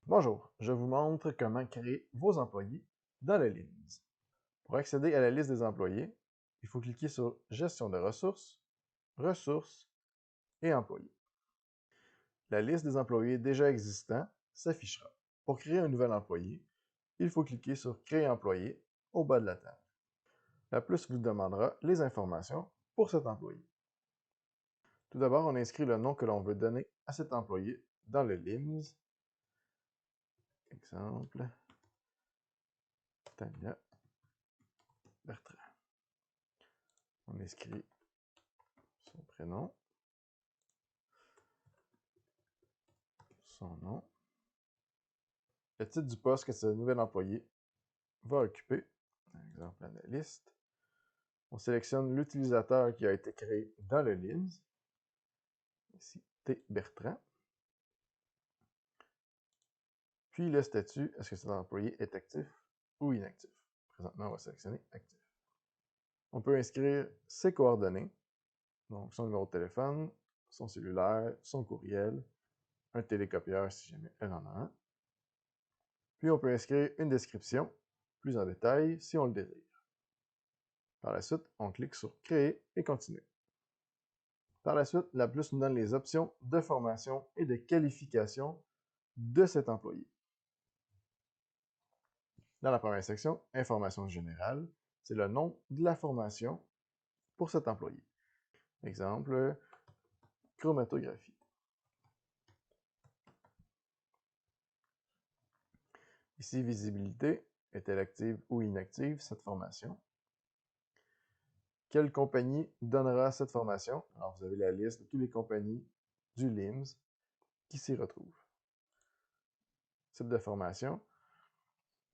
Bonjour, je vous montre comment créer vos employés dans le LIMS. Pour accéder à la liste des employés, il faut cliquer sur Gestion de ressources, Ressources et Employés. La liste des employés déjà existants s'affichera. Pour créer un nouvel employé, il faut cliquer sur Créer employé au bas de la table. La plus vous demandera les informations pour cet employé. Tout d'abord, on inscrit le nom que l'on veut donner à cet employé dans le LIMS. Exemple, Tania Bertrand. On inscrit son prénom, son nom, le titre du poste que ce nouvel employé va occuper, par exemple analyste. On sélectionne l'utilisateur qui a été créé dans le LIMS, ici T. Bertrand. Puis le statut, est-ce que cet employé est actif ou inactif? Présentement, on va sélectionner actif. On peut inscrire ses coordonnées, donc son numéro de téléphone, son cellulaire, son courriel, un télécopieur si jamais elle en a un. Puis on peut inscrire une description plus en détail si on le désire. Par la suite, on clique sur Créer et Continuer. Par la suite, la plus nous donne les options de formation et de qualification de cet employé. Dans la première section, Information générale, c'est le nom de la formation pour cet employé. Exemple, chromatographie. Ici, visibilité, est-elle active ou inactive, cette formation? Quelle compagnie donnera cette formation? Alors, vous avez la liste de toutes les compagnies du LIMS qui s'y retrouvent. Type de formation.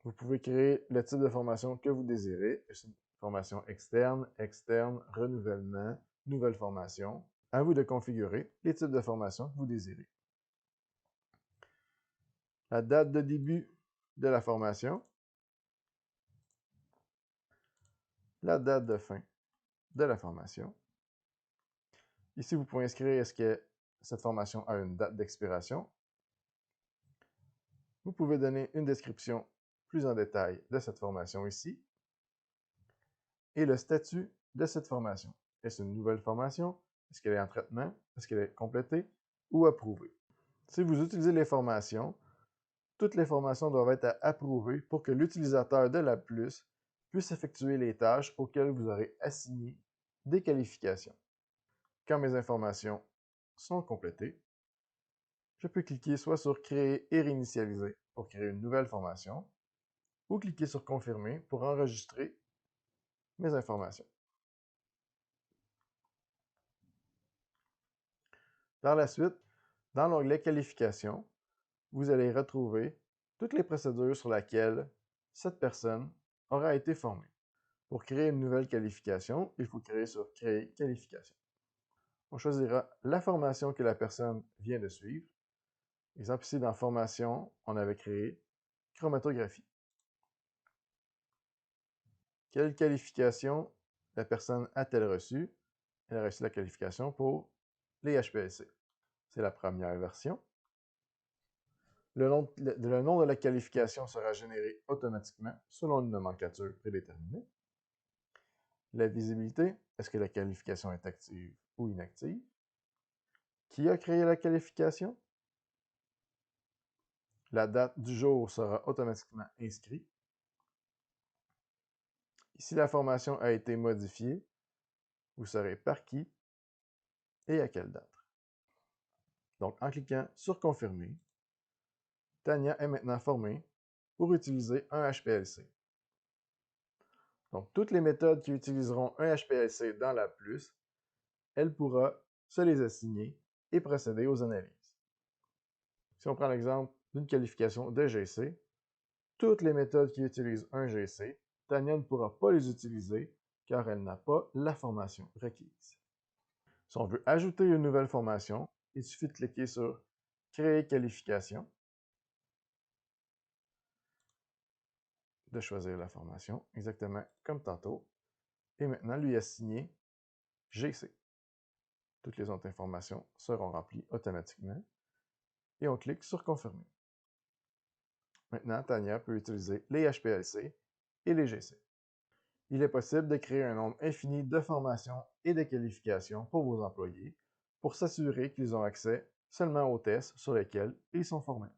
Vous pouvez créer le type de formation que vous désirez. C'est une formation externe, renouvellement, nouvelle formation. À vous de configurer les types de formation que vous désirez. La date de début de la formation. La date de fin de la formation. Ici, vous pouvez inscrire est-ce que cette formation a une date d'expiration. Vous pouvez donner une description plus en détail de cette formation ici. Et le statut de cette formation. Est-ce une nouvelle formation? Est-ce qu'elle est en traitement? Est-ce qu'elle est complétée ou approuvée? Si vous utilisez les formations, toutes les formations doivent être approuvées pour que l'utilisateur de la plus puisse effectuer les tâches auxquelles vous aurez assigné des qualifications. Quand mes informations sont complétées, je peux cliquer soit sur Créer et réinitialiser pour créer une nouvelle formation, ou cliquer sur Confirmer pour enregistrer mes informations. Par la suite, dans l'onglet Qualifications, vous allez retrouver toutes les procédures sur lesquelles cette personne aura été formée. Pour créer une nouvelle qualification, il faut créer sur Créer qualification. On choisira la formation que la personne vient de suivre. Exemple ici, dans Formation, on avait créé Chromatographie. Quelle qualification la personne a-t-elle reçue? Elle a reçu la qualification pour les HPLC. C'est la première version. Le nom de la qualification sera généré automatiquement selon une nomenclature prédéterminée. La visibilité, est-ce que la qualification est active ou inactive? Qui a créé la qualification? La date du jour sera automatiquement inscrite. Si la formation a été modifiée, vous saurez par qui et à quelle date. Donc, en cliquant sur Confirmer, Tania est maintenant formée pour utiliser un HPLC. Donc, toutes les méthodes qui utiliseront un HPLC dans la plus, elle pourra se les assigner et procéder aux analyses. Si on prend l'exemple d'une qualification de GC, toutes les méthodes qui utilisent un GC, Tania ne pourra pas les utiliser car elle n'a pas la formation requise. Si on veut ajouter une nouvelle formation, il suffit de cliquer sur Créer qualification, de choisir la formation, exactement comme tantôt, et maintenant lui assigner GC. Toutes les autres informations seront remplies automatiquement, et on clique sur Confirmer. Maintenant, Tania peut utiliser les HPLC et les GC. Il est possible de créer un nombre infini de formations et de qualifications pour vos employés pour s'assurer qu'ils ont accès seulement aux tests sur lesquels ils sont formés.